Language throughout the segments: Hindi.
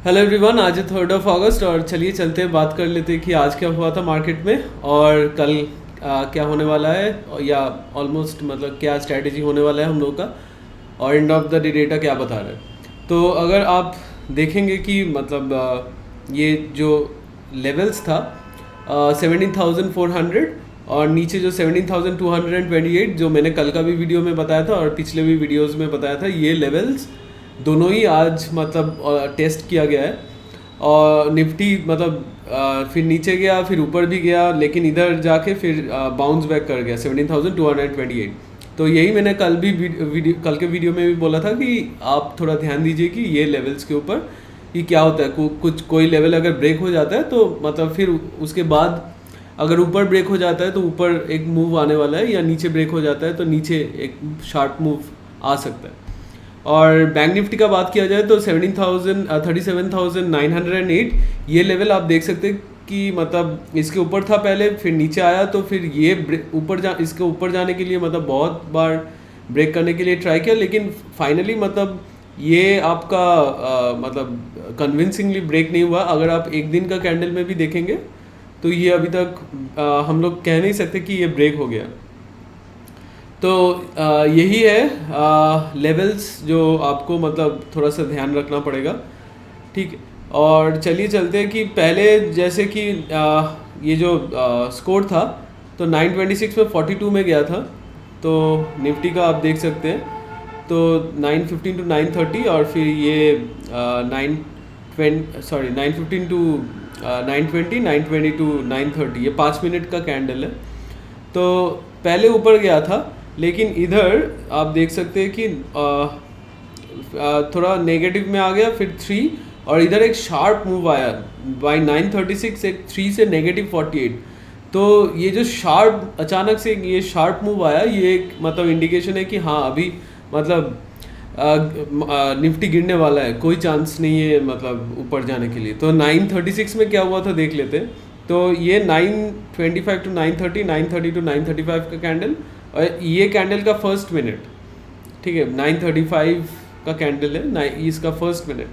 हेलो एवरीवन, आज है 3 अगस्त और चलिए चलते हैं बात कर लेते हैं कि आज क्या हुआ था मार्केट में और कल क्या होने वाला है या ऑलमोस्ट मतलब क्या स्ट्रैटेजी होने वाला है हम लोग का और end of the day data क्या बता रहा है। तो अगर आप देखेंगे कि मतलब ये जो लेवल्स था 17,400 और नीचे जो 17,228 जो मैंने कल का भी वीडियो में बताया था और पिछले भी वीडियोस में बताया था, ये लेवल्स दोनों ही आज मतलब टेस्ट किया गया है। और निफ्टी मतलब फिर नीचे गया फिर ऊपर भी गया, लेकिन इधर जाके फिर बाउंस बैक कर गया 17,228। तो यही मैंने कल के वीडियो में भी बोला था कि आप थोड़ा ध्यान दीजिए कि ये लेवल्स के ऊपर कि क्या होता है। कोई लेवल अगर ब्रेक हो जाता है तो मतलब फिर उसके बाद अगर ऊपर ब्रेक हो जाता है तो ऊपर एक मूव आने वाला है, या नीचे ब्रेक हो जाता है तो नीचे एक शार्प मूव आ सकता है। और बैंक निफ्टी का बात किया जाए तो 37,908 ये लेवल आप देख सकते हैं कि मतलब इसके ऊपर था पहले, फिर नीचे आया, तो फिर ये इसके ऊपर जाने के लिए मतलब बहुत बार ब्रेक करने के लिए ट्राई किया, लेकिन फाइनली मतलब ये आपका मतलब कन्विंसिंगली ब्रेक नहीं हुआ। अगर आप एक दिन का कैंडल में भी देखेंगे तो ये अभी तक हम लोग कह नहीं सकते कि ये ब्रेक हो गया। तो यही है लेवल्स जो आपको मतलब थोड़ा सा ध्यान रखना पड़ेगा, ठीक है। और चलिए चलते हैं कि पहले जैसे कि ये जो स्कोर था तो 926 में 42 में गया था, तो निफ्टी का आप देख सकते हैं। तो 915 टू 930 और फिर ये 915 टू 920, 920 टू 930, ये 5 मिनट का कैंडल है। तो पहले ऊपर गया था, लेकिन इधर आप देख सकते हैं कि थोड़ा नेगेटिव में आ गया, फिर 3 और इधर एक शार्प मूव आया बाय 936, एक 3 से -48। तो ये जो शार्प अचानक से ये शार्प मूव आया, ये एक मतलब इंडिकेशन है कि हाँ अभी मतलब निफ्टी गिरने वाला है, कोई चांस नहीं है मतलब ऊपर जाने के लिए। तो 936 में क्या हुआ था देख लेते हैं। तो ये 925 टू 930, 930 टू 935 का कैंडल, और ये कैंडल का फर्स्ट मिनट, ठीक है, 935 का कैंडल है इसका फर्स्ट मिनट।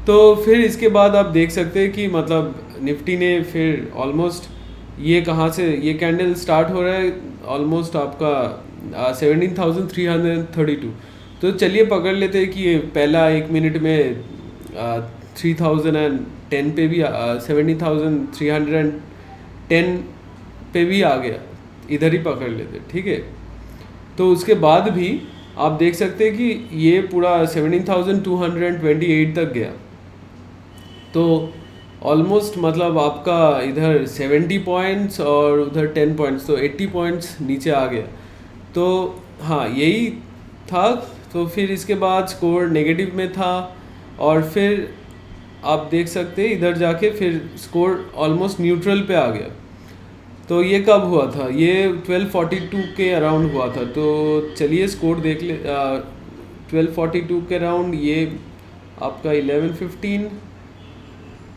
तो फिर इसके बाद आप देख सकते हैं कि मतलब निफ्टी ने फिर ऑलमोस्ट ये कहाँ से ये कैंडल स्टार्ट हो रहा है, ऑलमोस्ट आपका 17,332। तो चलिए पकड़ लेते हैं कि ये पहला 1 मिनट में 3010 पे भी 17,310 पे भी आ गया, इधर ही पकड़ लेते, ठीक है। तो उसके बाद भी आप देख सकते हैं कि ये पूरा 17,228 तक गया। तो ऑलमोस्ट मतलब आपका इधर 70 पॉइंट्स और उधर 10 पॉइंट्स, तो 80 पॉइंट्स नीचे आ गया। तो हाँ यही था। तो फिर इसके बाद स्कोर नेगेटिव में था और फिर आप देख सकते हैं इधर जाके फिर स्कोर ऑलमोस्ट न्यूट्रल पे आ गया। तो ये कब हुआ था, ये 1242 के अराउंड हुआ था। तो चलिए स्कोर देख ले 1242 के अराउंड, ये आपका 1115,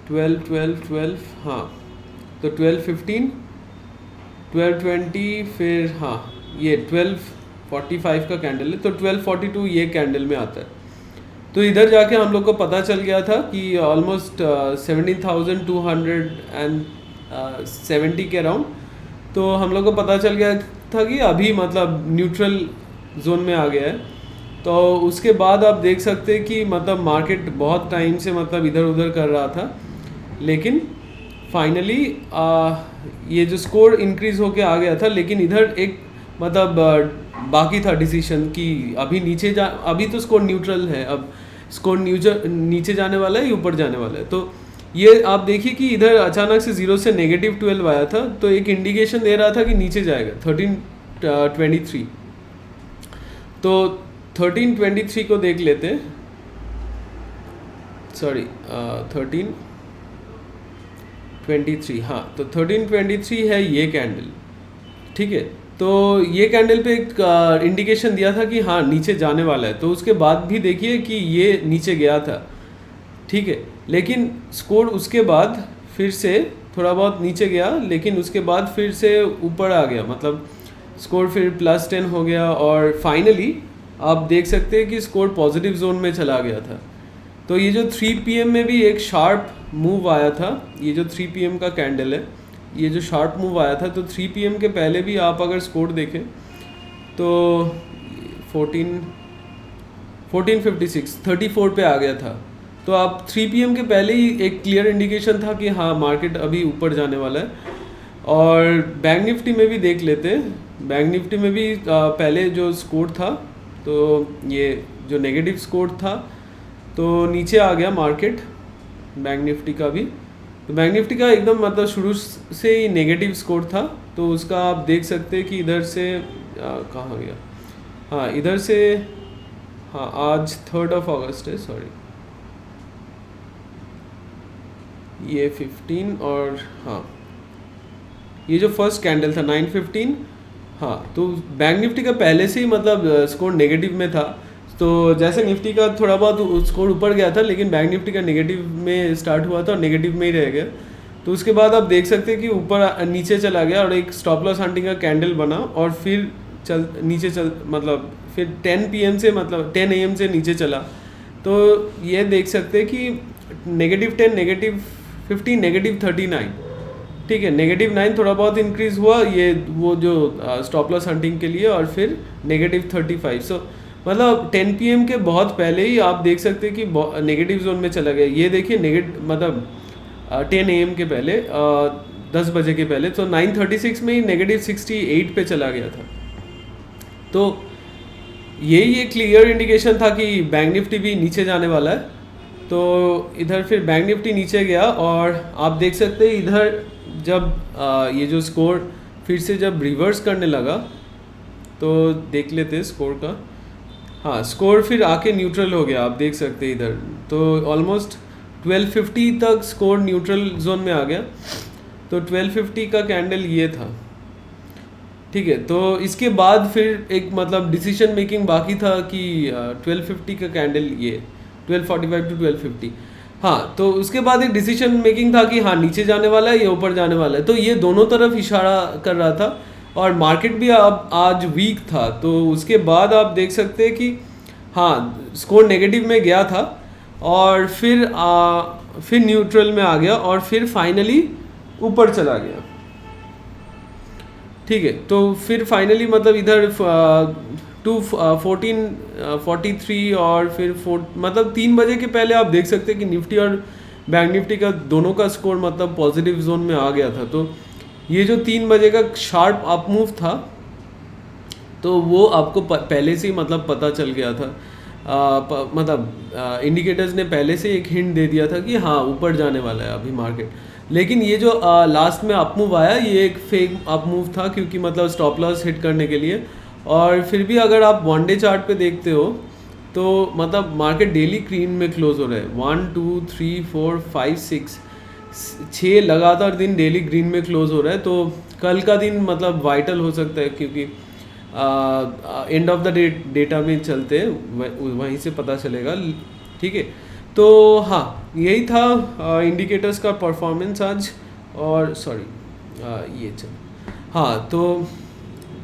12 12 12, हाँ तो 1215, 1220, फिर हाँ ये 1245 का कैंडल है, तो 1242 ये कैंडल में आता है। तो इधर जाके हम लोग को पता चल गया था कि ऑलमोस्ट 17,270 के अराउंड, तो हम लोग को पता चल गया था कि अभी मतलब न्यूट्रल जोन में आ गया है। तो उसके बाद आप देख सकते हैं कि मतलब मार्केट बहुत टाइम से मतलब इधर उधर कर रहा था, लेकिन फाइनली ये जो स्कोर इंक्रीज होके आ गया था, लेकिन इधर एक मतलब बाकी था डिसीजन कि अभी अभी तो स्कोर न्यूट्रल है, अब स्कोर नीचे जाने वाला है या ऊपर जाने वाला है। तो ये आप देखिए कि इधर अचानक से 0 से -12 आया था, तो एक इंडिकेशन दे रहा था कि नीचे जाएगा 1323। तो 1323 को देख लेते हैं, सॉरी 1323, हाँ तो 1323 है ये कैंडल, ठीक है। तो ये कैंडल पे एक इंडिकेशन दिया था कि हाँ नीचे जाने वाला है। तो उसके बाद भी देखिए कि ये नीचे गया था, ठीक है, लेकिन स्कोर उसके बाद फिर से थोड़ा बहुत नीचे गया, लेकिन उसके बाद फिर से ऊपर आ गया, मतलब स्कोर फिर +10 हो गया और फाइनली आप देख सकते हैं कि स्कोर पॉजिटिव जोन में चला गया था। तो ये जो 3 PM में भी एक शार्प मूव आया था, ये जो 3 PM का कैंडल है, ये जो शार्प मूव आया था, तो 3 PM के पहले भी आप अगर स्कोर देखें तो 1456 34 पे आ गया था। तो आप 3 PM के पहले ही एक क्लियर इंडिकेशन था कि हाँ मार्केट अभी ऊपर जाने वाला है। और बैंक निफ्टी में भी देख लेते हैं। बैंक निफ्टी में भी पहले जो स्कोर था, तो ये जो नेगेटिव स्कोर था तो नीचे आ गया मार्केट बैंक निफ्टी का भी। तो बैंक निफ्टी का एकदम मतलब शुरू से ही नेगेटिव स्कोर था, तो उसका आप देख सकते हैं कि इधर से कहाँ गया, हाँ इधर से, हाँ आज 3 अगस्त है, सॉरी ये 15 और हाँ ये जो फर्स्ट कैंडल था 9:15, हाँ तो बैंक निफ्टी का पहले से ही मतलब स्कोर नेगेटिव में था। तो जैसे निफ्टी का थोड़ा बहुत स्कोर ऊपर गया था, लेकिन बैंक निफ्टी का नेगेटिव में स्टार्ट हुआ था और नेगेटिव में ही रह गया। तो उसके बाद आप देख सकते हैं कि ऊपर नीचे चला गया और एक स्टॉप लॉस हंटिंग का कैंडल बना और फिर नीचे मतलब फिर 10 PM से मतलब 10 AM से नीचे चला। तो ये देख सकते हैं कि -10, -15, -39, ठीक है, -9 थोड़ा बहुत इंक्रीज हुआ ये वो जो स्टॉप लॉस हंटिंग के लिए, और फिर -35। सो मतलब 10 PM के बहुत पहले ही आप देख सकते हैं कि नेगेटिव जोन में चला गया। ये देखिए मतलब 10 AM के पहले 10 बजे के पहले तो 9:36 में ही -68 पे चला गया था। तो यही एक क्लियर इंडिकेशन था कि बैंक निफ्टी भी नीचे जाने वाला है। तो इधर फिर बैंक निफ्टी नीचे गया और आप देख सकते हैं इधर जब ये जो स्कोर फिर से जब रिवर्स करने लगा, तो देख लेते हैं स्कोर का। हाँ स्कोर फिर आके न्यूट्रल हो गया, आप देख सकते हैं इधर। तो ऑलमोस्ट 1250 तक स्कोर न्यूट्रल जोन में आ गया। तो 1250 का कैंडल ये था, ठीक है। तो इसके बाद फिर एक मतलब डिसीजन मेकिंग बाकी था कि 1250 का कैंडल ये 1245 to 1250, हाँ तो उसके बाद एक डिसीजन मेकिंग था कि हाँ नीचे जाने वाला है या ऊपर जाने वाला है। तो ये दोनों तरफ इशारा कर रहा था और मार्केट भी अब आज वीक था। तो उसके बाद आप देख सकते हैं कि हाँ स्कोर नेगेटिव में गया था और फिर न्यूट्रल में आ गया और फिर फाइनली ऊपर चला गया, ठीक है। तो फिर फाइनली मतलब इधर 1443 और फिर मतलब 3 बजे के पहले आप देख सकते हैं कि निफ्टी और बैंक निफ्टी का दोनों का स्कोर मतलब पॉजिटिव जोन में आ गया था। तो ये जो 3 बजे का शार्प अप मूव था, तो वो आपको पहले से ही मतलब पता चल गया था। मतलब इंडिकेटर्स ने पहले से एक हिंट दे दिया था कि हाँ ऊपर जाने वाला है अभी मार्केट। लेकिन ये जो लास्ट में अप मूव आया, ये एक फेक अप मूव था, क्योंकि मतलब स्टॉप लॉस हिट करने के लिए। और फिर भी अगर आप 1 डे चार्ट पे देखते हो तो मतलब मार्केट डेली ग्रीन में क्लोज हो रहा है। 1 2 3 4 5 6 लगातार दिन डेली ग्रीन में क्लोज हो रहा है। तो कल का दिन मतलब वाइटल हो सकता है, क्योंकि end of the day data में चलते हैं, वहीं से पता चलेगा, ठीक है। तो हाँ यही था इंडिकेटर्स का परफॉर्मेंस आज। और सॉरी ये चल, हाँ तो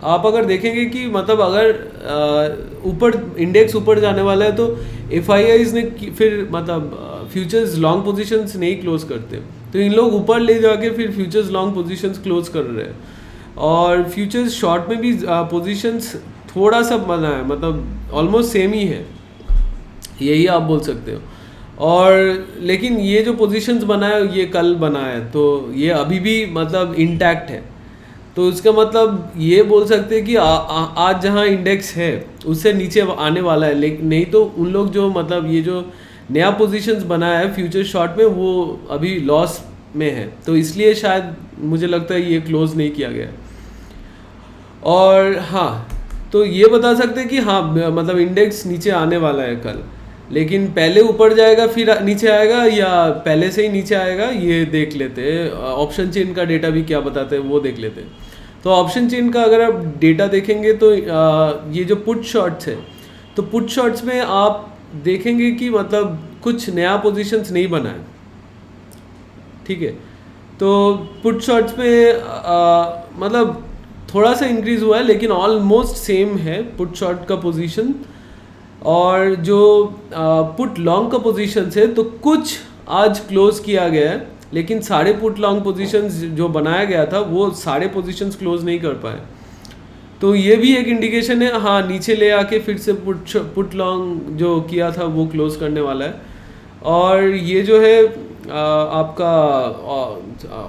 आप अगर देखेंगे कि मतलब अगर ऊपर इंडेक्स ऊपर जाने वाला है तो FIIs ने फिर मतलब फ्यूचर्स लॉन्ग पोजीशंस नहीं क्लोज करते। तो इन लोग ऊपर ले जाके फिर फ्यूचर्स लॉन्ग पोजीशंस क्लोज कर रहे हैं। और फ्यूचर्स शॉर्ट में भी पोजीशंस थोड़ा सा बना है, मतलब ऑलमोस्ट सेम ही है, यही आप बोल सकते हो। और लेकिन ये जो पोजीशंस बना है ये कल बना है, तो ये अभी भी मतलब इंटैक्ट है। तो इसका मतलब ये बोल सकते हैं कि आज जहाँ इंडेक्स है उससे नीचे आने वाला है। लेकिन नहीं तो उन लोग जो मतलब ये जो नया पोजीशंस बनाया है फ्यूचर शॉर्ट में, वो अभी लॉस में है। तो इसलिए शायद मुझे लगता है ये क्लोज नहीं किया गया। और हाँ तो ये बता सकते हैं कि हाँ मतलब इंडेक्स नीचे आने वाला है कल, लेकिन पहले ऊपर जाएगा फिर नीचे आएगा या पहले से ही नीचे आएगा, ये देख लेते हैं। ऑप्शन चेन का डेटा भी क्या बताते हैं वो देख लेते हैं। तो ऑप्शन चेन का अगर आप डेटा देखेंगे तो ये जो पुट शॉर्ट्स है, तो पुट शॉर्ट्स में आप देखेंगे कि मतलब कुछ नया पोजीशंस नहीं बना है, ठीक है। तो पुट शॉर्ट्स में मतलब थोड़ा सा इंक्रीज हुआ है, लेकिन ऑलमोस्ट सेम है पुट शॉर्ट का पोजीशन। और जो पुट लॉन्ग का पोजीशन है तो कुछ आज क्लोज किया गया है, लेकिन सारे पुट लॉन्ग पोजीशंस जो बनाया गया था वो सारे पोजीशंस क्लोज नहीं कर पाए। तो ये भी एक इंडिकेशन है, हाँ नीचे ले आके फिर से पुट लॉन्ग जो किया था वो क्लोज करने वाला है। और ये जो है आपका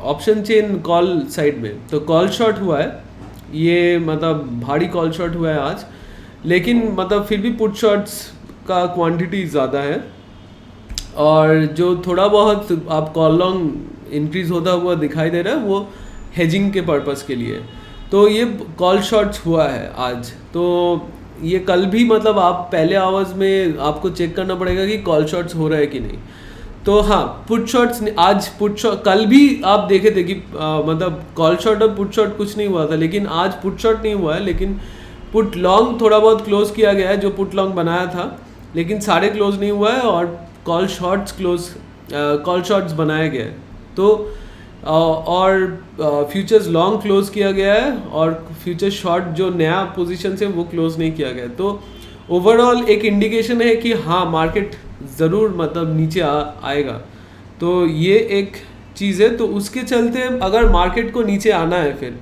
ऑप्शन चेन कॉल साइड में तो कॉल शॉट हुआ है, ये मतलब भारी कॉल शॉट हुआ है आज, लेकिन मतलब फिर भी पुट शॉट्स का क्वांटिटी ज़्यादा है। और जो थोड़ा बहुत आप कॉल लॉन्ग इंक्रीज होता हुआ दिखाई दे रहा है वो हेजिंग के पर्पस के लिए। तो ये कॉल शॉट्स हुआ है आज। तो ये कल भी मतलब आप पहले आवर्स में आपको चेक करना पड़ेगा कि कॉल शॉट्स हो रहा है कि नहीं। तो हाँ पुट शॉट्स आज पुट शॉट कल भी आप देखे थे कि मतलब कॉल शॉट और पुट शॉट कुछ नहीं हुआ था, लेकिन आज पुट शॉट नहीं हुआ है, लेकिन पुट लॉन्ग थोड़ा बहुत क्लोज किया गया है जो पुट लॉन्ग बनाया था, लेकिन सारे क्लोज नहीं हुआ है और कॉल शॉट्स बनाया गया है। तो और फ्यूचर्स लॉन्ग क्लोज किया गया है और फ्यूचर शॉर्ट जो नया पोजीशन है वो क्लोज नहीं किया गया है। तो ओवरऑल एक इंडिकेशन है कि हाँ मार्केट ज़रूर मतलब नीचे आएगा। तो ये एक चीज़ है। तो उसके चलते अगर मार्केट को नीचे आना है फिर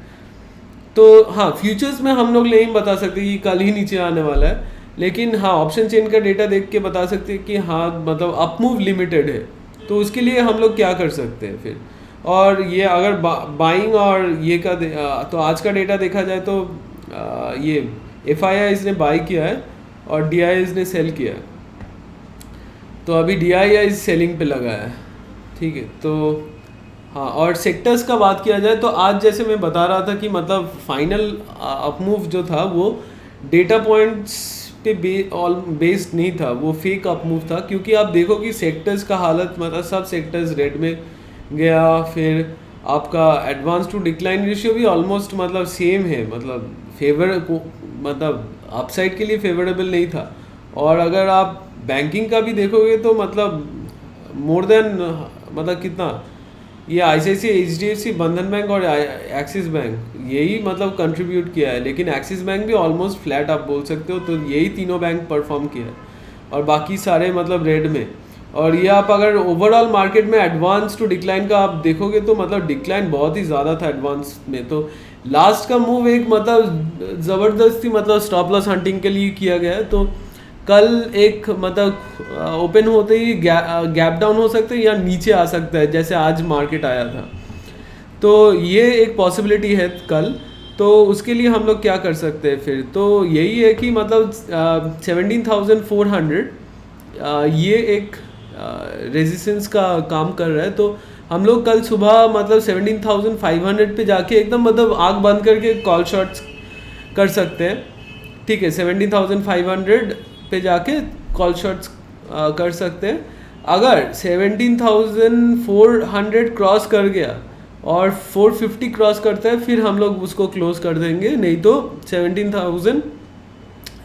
तो हाँ फ्यूचर्स में हम लोग नहीं बता सकते कि कल ही नीचे आने वाला है, लेकिन हाँ ऑप्शन चेन का डेटा देख के बता सकते हैं कि हाँ मतलब अप मूव लिमिटेड है। तो उसके लिए हम लोग क्या कर सकते हैं फिर। और ये अगर बाइंग और ये का तो आज का डेटा देखा जाए तो ये FIIs ने बाई किया है और DIIs ने सेल किया है। तो अभी DIIs सेलिंग पे लगा है, ठीक है। तो हाँ और सेक्टर्स का बात किया जाए तो आज जैसे मैं बता रहा था कि मतलब फाइनल अपमूव जो था वो डेटा पॉइंट्स पे बेस्ड नहीं था, वो फेक अपमूव था। क्योंकि आप देखो कि सेक्टर्स का हालत मतलब सब सेक्टर्स रेड में गया, फिर आपका एडवांस टू डिक्लाइन रेशियो भी ऑलमोस्ट मतलब सेम है, मतलब मतलब अपसाइड के लिए फेवरेबल नहीं था। और अगर आप बैंकिंग का भी देखोगे तो मतलब मोर देन मतलब कितना ये ICICI HDFC बंधन बैंक और एक्सिस बैंक यही मतलब कंट्रीब्यूट किया है, लेकिन एक्सिस बैंक भी ऑलमोस्ट फ्लैट आप बोल सकते हो। तो यही तीनों बैंक परफॉर्म किया है और बाकी सारे मतलब रेड में। और ये आप अगर ओवरऑल मार्केट में एडवांस टू डिक्लाइन का आप देखोगे तो मतलब डिक्लाइन बहुत ही ज़्यादा था एडवांस में। तो लास्ट का मूव एक मतलब ज़बरदस्ती मतलब स्टॉप लॉस हंटिंग के लिए किया गया है। तो कल एक मतलब ओपन होते ही गैप डाउन हो सकता है या नीचे आ सकता है जैसे आज मार्केट आया था। तो ये एक पॉसिबिलिटी है कल। तो उसके लिए हम लोग क्या कर सकते हैं फिर, तो यही है कि मतलब 17,400 ये एक रेजिस्टेंस का काम कर रहा है। तो हम लोग कल सुबह मतलब 17,500 पे जाके एकदम मतलब आँख बंद करके कॉल शॉट्स कर सकते हैं, ठीक है। 17,500 पे जाके कॉल शॉट्स कर सकते हैं। अगर 17,400 क्रॉस कर गया और 450 क्रॉस करता है फिर हम लोग उसको क्लोज कर देंगे, नहीं तो 17,000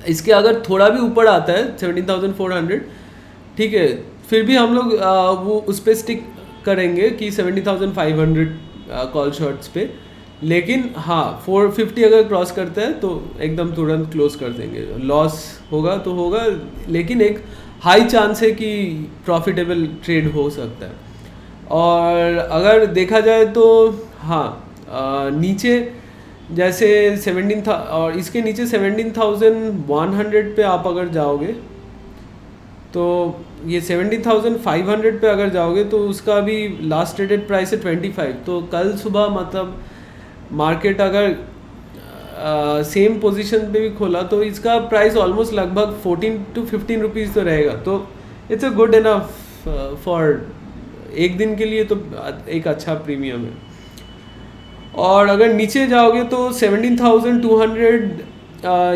इसके अगर थोड़ा भी ऊपर आता है 17,400, ठीक है, फिर भी हम लोग वो उस पर स्टिक करेंगे कि 70,500 कॉल शॉट्स पे। लेकिन हाँ 450 अगर क्रॉस करता है तो एकदम तुरंत क्लोज कर देंगे। लॉस होगा तो होगा, लेकिन एक हाई चांस है कि प्रॉफिटेबल ट्रेड हो सकता है। और अगर देखा जाए तो हाँ नीचे जैसे 17 और इसके नीचे 17,100 पे आप अगर जाओगे तो ये 17,500 पे अगर जाओगे तो उसका भी लास्ट ट्रेडेड प्राइस है 25। तो कल सुबह मतलब मार्केट अगर सेम पोजीशन पे भी खोला तो इसका प्राइस ऑलमोस्ट लगभग 14 to 15 रुपीज़ तो रहेगा। तो it's a good enough for एक दिन के लिए, तो एक अच्छा प्रीमियम है। और अगर नीचे जाओगे तो 17,200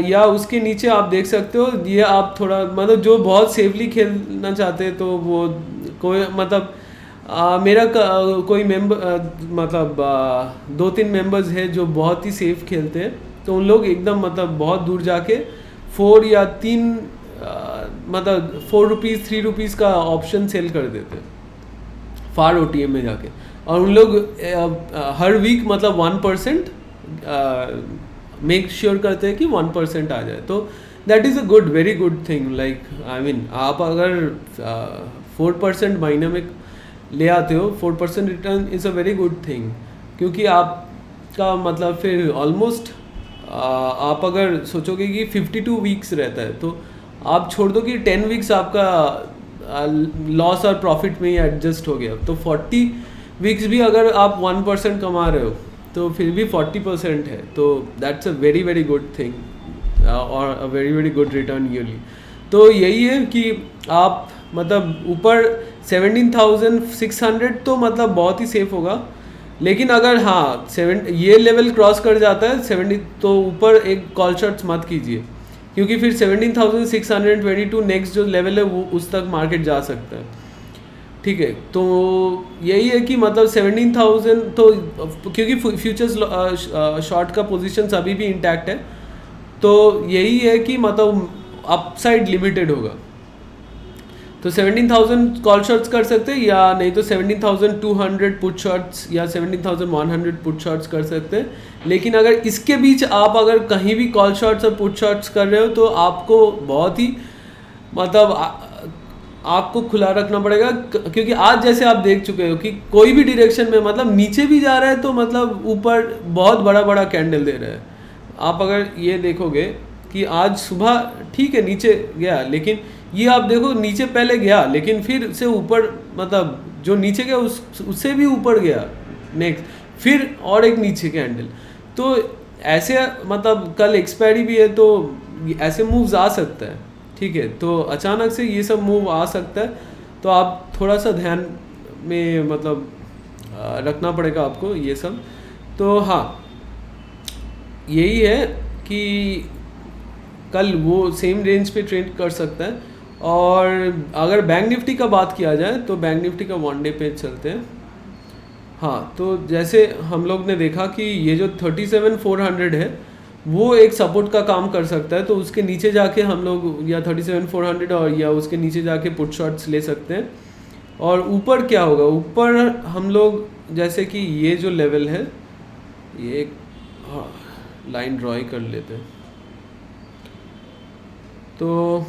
या उसके नीचे आप देख सकते हो। ये आप थोड़ा मतलब जो बहुत सेफली खेलना चाहते हैं तो वो कोई मतलब मेरा कोई मतलब 2-3 मेंबर्स है जो बहुत ही सेफ खेलते हैं। तो उन लोग एकदम मतलब बहुत दूर जाके 4 या 3 मतलब 4 रुपीज़ 3 रुपीज़ का ऑप्शन सेल कर देते हैं फार OTM में जाके। और उन लोग हर वीक मतलब 1% मेक श्योर करते हैं कि 1% आ जाए। तो that is a good, very good thing. Like I mean आप अगर 4% महीने में ले आते हो, 4% return is a very good thing, क्योंकि आपका मतलब फिर ऑलमोस्ट आप अगर सोचोगे कि 52 वीक्स रहता है, तो आप छोड़ दो कि 10 वीक्स आपका लॉस और प्रॉफिट में ही एडजस्ट हो गया, तो 40 वीक्स भी अगर आप 1% कमा रहे हो तो फिर भी 40% है, तो that's a very very good thing और a very very good return yearly. तो यही है कि आप मतलब ऊपर 17,600 तो मतलब बहुत ही सेफ होगा, लेकिन अगर हाँ ये लेवल क्रॉस कर जाता है 70, तो ऊपर एक कॉल शॉट्स मत कीजिए, क्योंकि फिर 17,622 नेक्स्ट जो लेवल है वो उस तक मार्केट जा सकता है। ठीक है, तो यही है कि मतलब 17,000 तो, क्योंकि फ्यूचर्स शॉर्ट का पोजीशंस अभी भी इंटैक्ट है, तो यही है कि मतलब अपसाइड लिमिटेड होगा। तो 17,000 कॉल शॉट्स कर सकते हैं, या नहीं तो 17,200 पुट शॉट्स या 17,100 पुट शॉट्स कर सकते हैं। लेकिन अगर इसके बीच आप अगर कहीं भी कॉल शॉट्स और पुट शॉट्स कर रहे हो तो आपको बहुत ही मतलब आपको खुला रखना पड़ेगा, क्योंकि आज जैसे आप देख चुके हो कि कोई भी डायरेक्शन में मतलब नीचे भी जा रहा है तो मतलब ऊपर बहुत बड़ा बड़ा कैंडल दे रहा है। आप अगर ये देखोगे कि आज सुबह ठीक है नीचे गया, लेकिन ये आप देखो नीचे पहले गया लेकिन फिर से ऊपर, मतलब जो नीचे गया उससे भी ऊपर गया नेक्स्ट, फिर और एक नीचे कैंडल। तो ऐसे मतलब कल एक्सपायरी भी है, तो ऐसे मूव्स आ सकता है। ठीक है, तो अचानक से ये सब मूव आ सकता है, तो आप थोड़ा सा ध्यान में मतलब रखना पड़ेगा आपको ये सब। तो हाँ, यही है कि कल वो सेम रेंज पे ट्रेड कर सकता है। और अगर बैंक निफ्टी का बात किया जाए तो बैंक निफ्टी का 1 डे पे चलते हैं। हाँ, तो जैसे हम लोग ने देखा कि ये जो 37,400 है वो एक सपोर्ट का काम कर सकता है, तो उसके नीचे जाके हम लोग या 37,400 और या उसके नीचे जाके पुट शॉट्स ले सकते हैं। और ऊपर क्या होगा, ऊपर हम लोग जैसे कि ये जो लेवल है, ये हाँ लाइन ड्रॉ ही कर लेते हैं। तो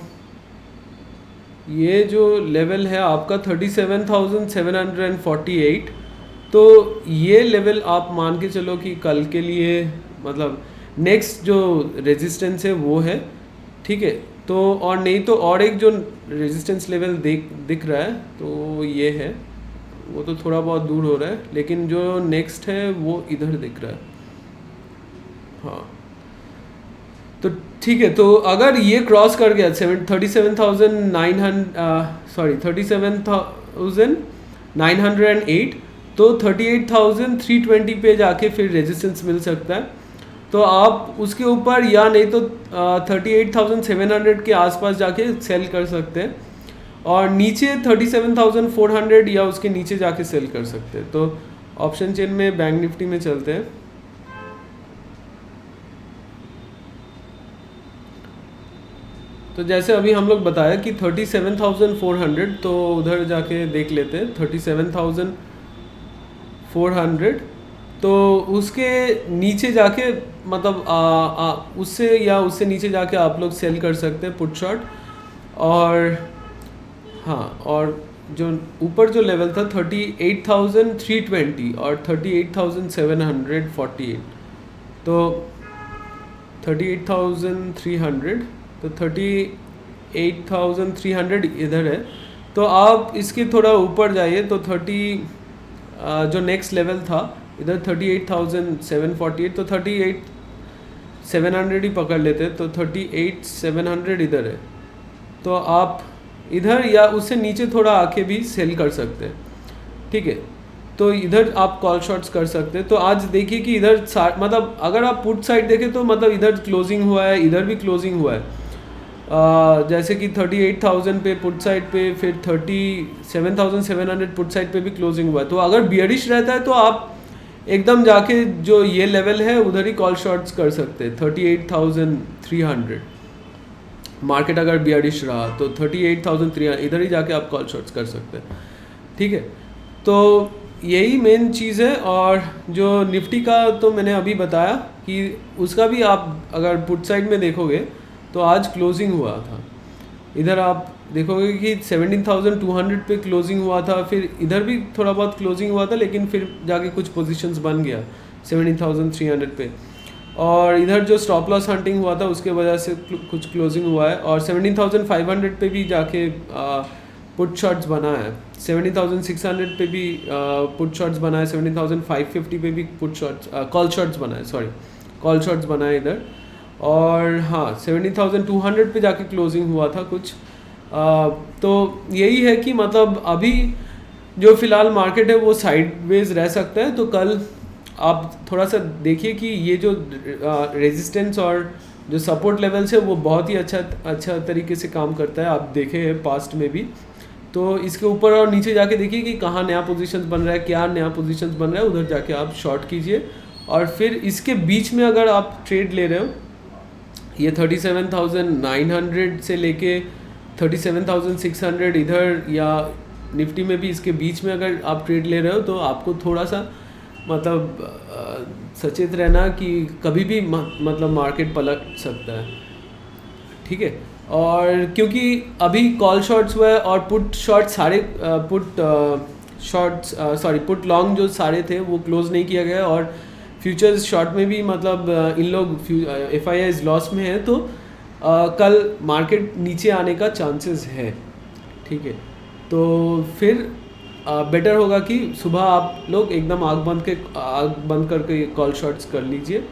ये जो लेवल है आपका 37,748, तो ये लेवल आप मान के चलो कि कल के लिए मतलब नेक्स्ट जो रेजिस्टेंस है वो है। ठीक है, तो और नहीं तो और एक जो रेजिस्टेंस लेवल दिख रहा है तो ये है, वो तो थोड़ा बहुत दूर हो रहा है, लेकिन जो नेक्स्ट है वो इधर दिख रहा है। हाँ, तो ठीक है, तो अगर ये क्रॉस कर गया 37,908, तो 38,320 पे जाके फिर रेजिस्टेंस मिल सकता है। तो आप उसके ऊपर या नहीं तो 38,700 के आसपास जाके सेल कर सकते हैं, और नीचे 37,400 या उसके नीचे जाके सेल कर सकते हैं। तो ऑप्शन चेन में बैंक निफ्टी में चलते हैं। तो जैसे अभी हम लोग बताया कि 37,400, तो उधर जाके देख लेते हैं 37,400, तो उसके नीचे जाके मतलब उससे या उससे नीचे जाके आप लोग सेल कर सकते हैं पुट शॉट। और हाँ, और जो ऊपर जो लेवल था 38,320 और 38,748, तो 38,300, तो 38,300 इधर है। तो आप इसके थोड़ा ऊपर जाइए तो 30 जो नेक्स्ट लेवल था इधर 38,748, तो 38,700 ही पकड़ लेते, तो 38,700 इधर है। तो आप इधर या उससे नीचे थोड़ा आके भी सेल कर सकते हैं। ठीक है, तो इधर आप कॉल शॉट्स कर सकते हैं। तो आज देखिए कि इधर मतलब अगर आप पुट साइड देखें तो मतलब इधर क्लोजिंग हुआ है, इधर भी क्लोजिंग हुआ है। जैसे कि 38,000 पे पुट साइड पे, फिर 37,700 पुट साइड पे भी क्लोजिंग हुआ है। तो अगर बियरिश रहता है तो आप एकदम जाके जो ये लेवल है उधर ही कॉल शॉट्स कर सकते हैं 38,300। मार्केट अगर बियरिश रहा तो 38,300 इधर ही जाके आप कॉल शॉट्स कर सकते हैं। ठीक है, तो यही मेन चीज़ है। और जो निफ्टी का तो मैंने अभी बताया कि उसका भी आप अगर पुट साइड में देखोगे तो आज क्लोजिंग हुआ था। इधर आप देखोगे कि 17,200 पे क्लोजिंग हुआ था, फिर इधर भी थोड़ा बहुत क्लोजिंग हुआ था, लेकिन फिर जाके कुछ पोजीशंस बन गया 17,300 पे। और इधर जो स्टॉप लॉस हंटिंग हुआ था उसके वजह से कुछ क्लोजिंग हुआ है, और 17,500 पे भी जाके पुट शॉट्स बना है, 17,600 पे भी पुट शॉट्स बना है, 17,550 पे भी पुट शॉट्स कॉल शॉट्स बना है, सॉरी कॉल शॉट्स बना है इधर। और हाँ 17,200 पे जाके क्लोजिंग हुआ था कुछ। तो यही है कि मतलब अभी जो फ़िलहाल मार्केट है वो साइडवेज रह सकता है। तो कल आप थोड़ा सा देखिए कि ये जो रेजिस्टेंस और जो सपोर्ट लेवल्स है वो बहुत ही अच्छा तरीके से काम करता है, आप देखे हैं पास्ट में भी। तो इसके ऊपर और नीचे जाके देखिए कि कहाँ नया पोजीशंस बन रहा है, क्या नया पोजीशंस बन रहा है, उधर जाके आप शॉर्ट कीजिए। और फिर इसके बीच में अगर आप ट्रेड ले रहे हो, ये 37,900 से लेके 37,600 इधर, या निफ्टी में भी इसके बीच में अगर आप ट्रेड ले रहे हो, तो आपको थोड़ा सा मतलब सचेत रहना कि कभी भी मतलब मार्केट पलट सकता है, ठीक है। और क्योंकि अभी कॉल शॉर्ट्स हुआ है और पुट शॉर्ट सारे पुट लॉन्ग जो सारे थे वो क्लोज नहीं किया गया, और फ्यूचर्स शॉर्ट में भी मतलब इन लोग FIIs लॉस में है, तो कल मार्केट नीचे आने का चांसेस है, ठीक है। तो फिर बेटर होगा कि सुबह आप लोग एकदम आग बंद करके कॉल शॉट्स कर लीजिए,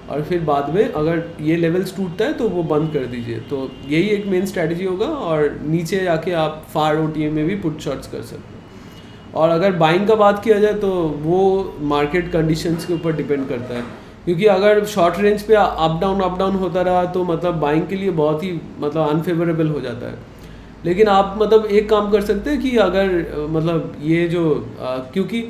और फिर बाद में अगर ये लेवल्स टूटता है तो वो बंद कर दीजिए। तो यही एक मेन स्ट्रैटेजी होगा, और नीचे जाके आप फार OTA में भी पुट शॉट्स कर सकते हैं। और अगर बाइंग का बात किया जाए तो वो मार्केट कंडीशंस के ऊपर डिपेंड करता है, क्योंकि अगर शॉर्ट रेंज पे अप डाउन होता रहा तो मतलब बाइंग के लिए बहुत ही मतलब अनफेवरेबल हो जाता है। लेकिन आप मतलब एक काम कर सकते हैं कि अगर मतलब ये जो क्योंकि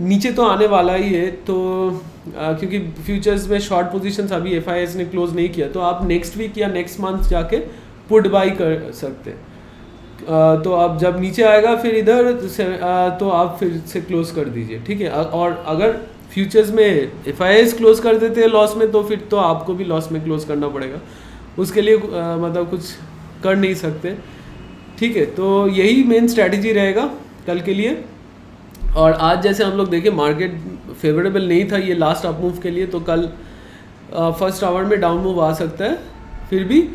नीचे तो आने वाला ही है, तो क्योंकि फ्यूचर्स में शॉर्ट पोजीशंस अभी FIIs ने क्लोज नहीं किया, तो आप नेक्स्ट वीक या नेक्स्ट मंथ जाके पुट बाई कर सकते हैं। तो आप जब नीचे आएगा फिर इधर से तो आप फिर से क्लोज कर दीजिए, ठीक है। और अगर फ्यूचर्स में FIIs क्लोज कर देते हैं लॉस में, तो फिर तो आपको भी लॉस में क्लोज करना पड़ेगा, उसके लिए मतलब कुछ कर नहीं सकते, ठीक है। तो यही मेन स्ट्रैटेजी रहेगा कल के लिए। और आज जैसे हम लोग देखें मार्केट फेवरेबल नहीं था ये लास्ट अप मूव के लिए, तो कल फर्स्ट आवर में डाउन मूव आ सकता है। फिर भी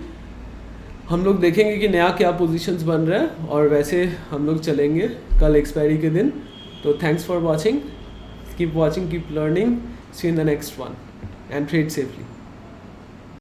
हम लोग देखेंगे कि नया क्या पोजीशंस बन रहा है, और वैसे हम लोग चलेंगे कल एक्सपायरी के दिन। तो thanks for watching, keep watching, keep learning, see in the next one and trade safely.